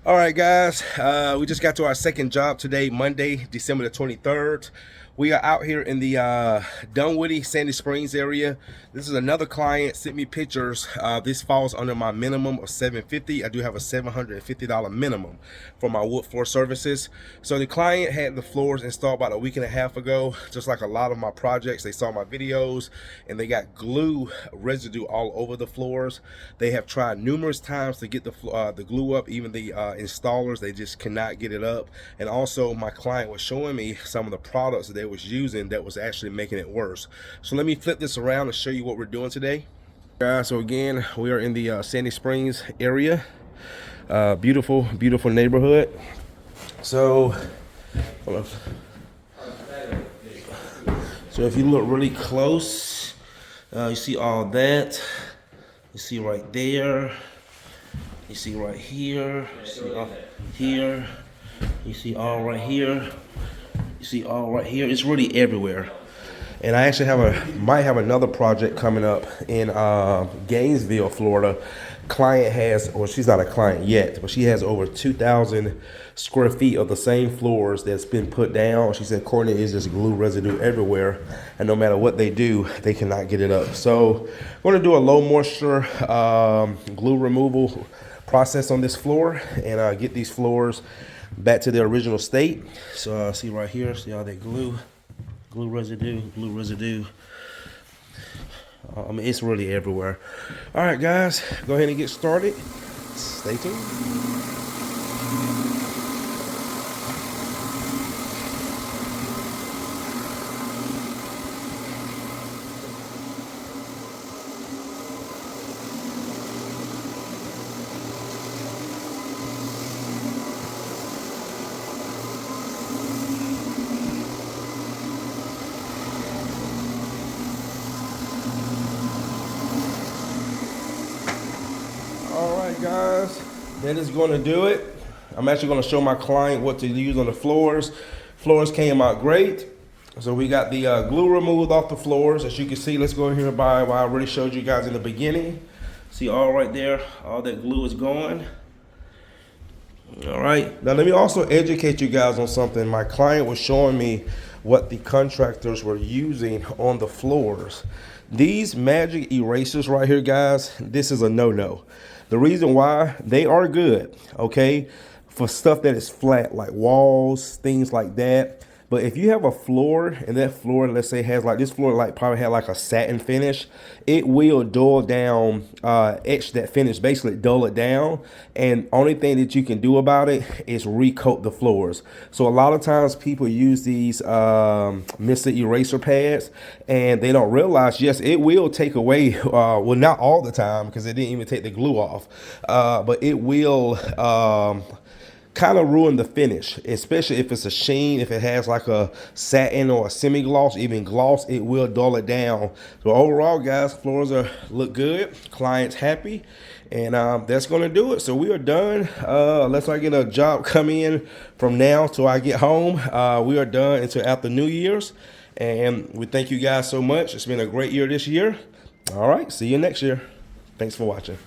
All right, guys, we just got to our second job today, Monday, December the 23rd. We are out here in the Dunwoody, Sandy Springs area. This is another client sent me pictures. This falls under my minimum of $750. I do have a $750 minimum for my wood floor services. So the client had the floors installed about a week and a half ago. Just like a lot of my projects, they saw my videos and they got glue residue all over the floors. They have tried numerous times to get the glue up, even the installers, they just cannot get it up. And also my client was showing me some of the products that they was using that was actually making it worse. So let me flip this around and show you what we're doing today, guys. So again, we are in the Sandy Springs area. Beautiful neighborhood. So if you look really close, you see all that. You see right there. You see right here. You see all here. You see all right here. You see all right here. It's really everywhere. And I actually might have another project coming up in Gainesville, Florida. Client has, well, she's not a client yet, but she has over 2,000 square feet of the same floors that's been put down. She said, Courtney, is just glue residue everywhere, and no matter what they do, they cannot get it up. So I'm going to do a low moisture glue removal process on this floor and get these floors back to their original state. So see right here, see all that glue residue. I mean, it's really everywhere. All right, guys, go ahead and get started. Stay tuned. Guys, that is going to do it. I'm actually going to show my client what to use on the floors. Floors came out great. So we got the glue removed off the floors. As you can see, let's go here by what I already showed you guys in the beginning. See all right there, all that glue is gone. All right, now let me also educate you guys on something. My client was showing me what the contractors were using on the floors. These magic erasers right here, guys, this is a no-no. The reason why, they are good, okay, for stuff that is flat, like walls, things like that. But if you have a floor and that floor, let's say, has like this floor, like probably had like a satin finish, it will dull down, etch that finish, basically dull it down. And only thing that you can do about it is recoat the floors. So a lot of times people use these Mr. Eraser pads and they don't realize, yes, it will take away, well, not all the time because it didn't even take the glue off, but it will kind of ruin the finish, especially if it's a sheen. If it has like a satin or a semi-gloss, even gloss, it will dull it down. So overall, guys, floors look good, client's happy, and that's going to do it. So we are done. Unless I get a job come in from now till I get home, we are done until after New Year's. And we thank you guys so much. It's been a great year this year. All right, see you next year. Thanks for watching.